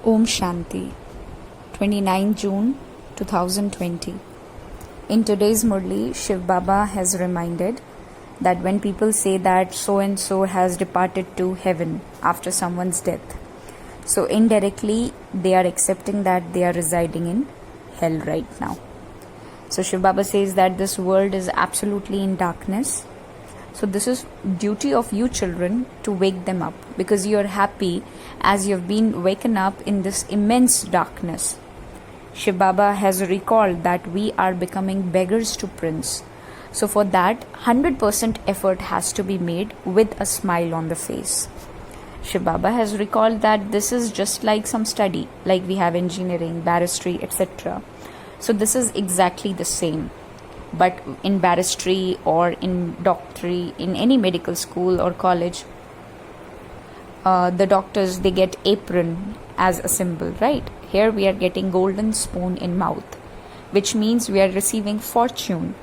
Om Shanti, 29 June 2020. In today's Murli, Shiv Baba has reminded that when people say that so and so has departed to heaven after someone's death, so indirectly they are accepting that they are residing in hell right now. So Shiv Baba says that this world is absolutely in darkness. So this is duty of you children to wake them up, because you are happy as you have been waken up in this immense darkness. Shiv Baba has recalled that we are becoming beggars to prince. So for that, 100% effort has to be made with a smile on the face. Shiv Baba has recalled that this is just like some study, like we have engineering, barristry, etc. So this is exactly the same. But in barristry or in doctory, in any medical school or college, the doctors, they get apron as a symbol, right? Here we are getting golden spoon in mouth, which means we are receiving fortune.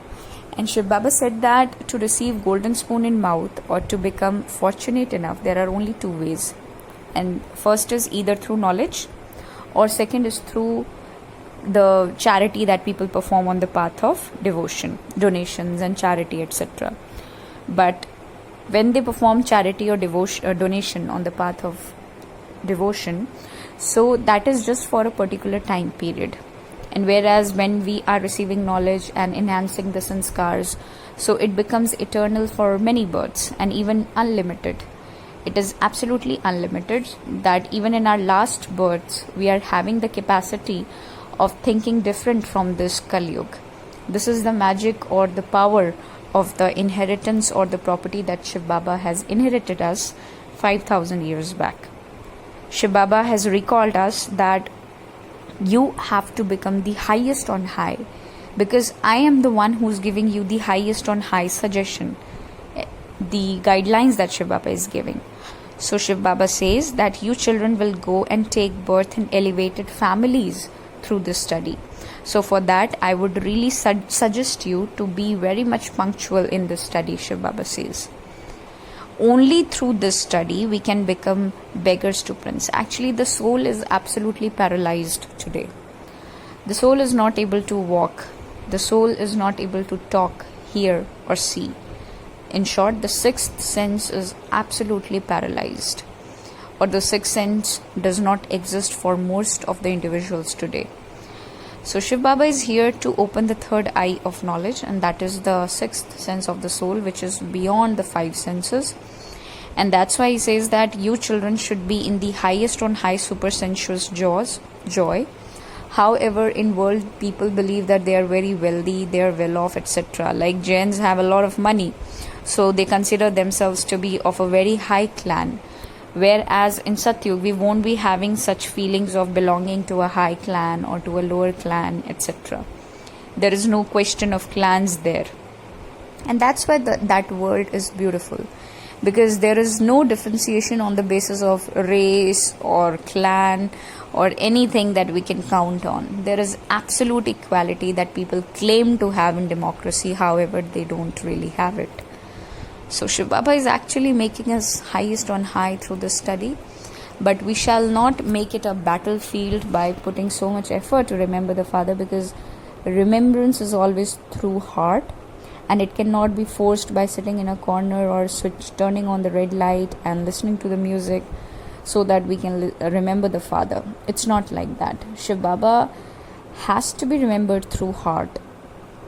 And Shiv Baba said that to receive golden spoon in mouth or to become fortunate enough, there are only two ways. And first is either through knowledge, or second is through the charity that people perform on the path of devotion, donations and charity, etc. But when they perform charity or devotion or donation on the path of devotion, so that is just for a particular time period. And whereas when we are receiving knowledge and enhancing the sanskars, so it becomes eternal for many births and even unlimited. It is absolutely unlimited, that even in our last births we are having the capacity of thinking different from this Kali Yuga. This is the magic or the power of the inheritance or the property that Shiv Baba has inherited us 5,000 years back. Shiv Baba has recalled us that you have to become the highest on high, because I am the one who is giving you the highest on high suggestion, the guidelines that Shiv Baba is giving. So Shiv Baba says that you children will go and take birth in elevated families through this study. So for that, I would really suggest you to be very much punctual in this study, Shiv Baba says. Only through this study we can become beggars to prince. Actually, the soul is absolutely paralyzed today. The soul is not able to walk. The soul is not able to talk, hear or see. In short, the sixth sense is absolutely paralyzed, or the sixth sense does not exist for most of the individuals today. So Shiv Baba is here to open the third eye of knowledge, and that is the sixth sense of the soul, which is beyond the five senses. And that's why he says that you children should be in the highest on high super sensuous joy. However, in world people believe that they are very wealthy, they are well off, etc. Like Jains have a lot of money, so they consider themselves to be of a very high clan. Whereas in Satyug, we won't be having such feelings of belonging to a high clan or to a lower clan, etc. There is no question of clans there. And that's why that world is beautiful, because there is no differentiation on the basis of race or clan or anything that we can count on. There is absolute equality that people claim to have in democracy, however they don't really have it. So Shiv Baba is actually making us highest on high through this study, but we shall not make it a battlefield by putting so much effort to remember the Father, because remembrance is always through heart, and it cannot be forced by sitting in a corner or turning on the red light and listening to the music so that we can remember the Father. It's not like that. Shiv Baba has to be remembered through heart.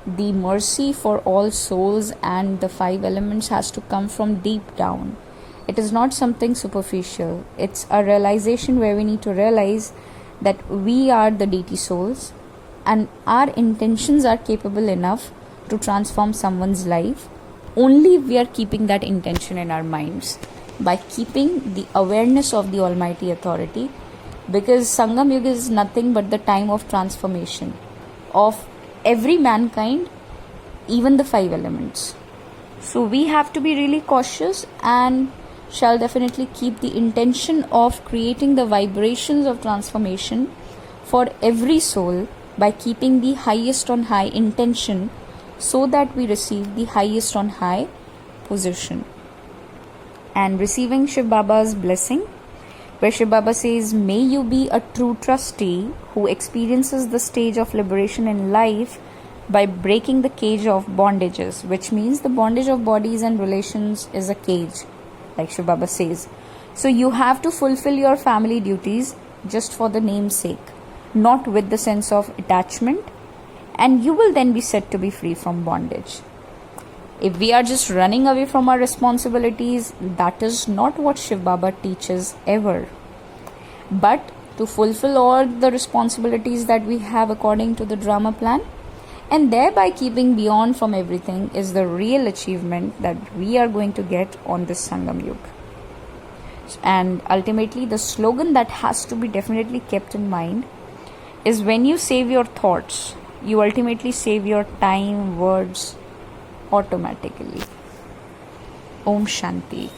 The mercy for all souls and the five elements has to come from deep down. It is not something superficial. It's a realization where we need to realize that we are the deity souls and our intentions are capable enough to transform someone's life. Only we are keeping that intention in our minds by keeping the awareness of the Almighty Authority, because Sangam Yuga is nothing but the time of transformation of every mankind, even the five elements. So we have to be really cautious and shall definitely keep the intention of creating the vibrations of transformation for every soul by keeping the highest on high intention, so that we receive the highest on high position. And receiving Shiv Baba's blessing where Shiv Baba says, may you be a true trustee who experiences the stage of liberation in life by breaking the cage of bondages, which means the bondage of bodies and relations is a cage, like Shiv Baba says. So you have to fulfill your family duties just for the name's sake, not with the sense of attachment, and you will then be said to be free from bondage. If we are just running away from our responsibilities, that is not what Shiv Baba teaches ever. But to fulfill all the responsibilities that we have according to the drama plan, and thereby keeping beyond from everything, is the real achievement that we are going to get on this Sangam Yuga. And ultimately, the slogan that has to be definitely kept in mind is, when you save your thoughts, you ultimately save your time, words automatically. Om Shanti.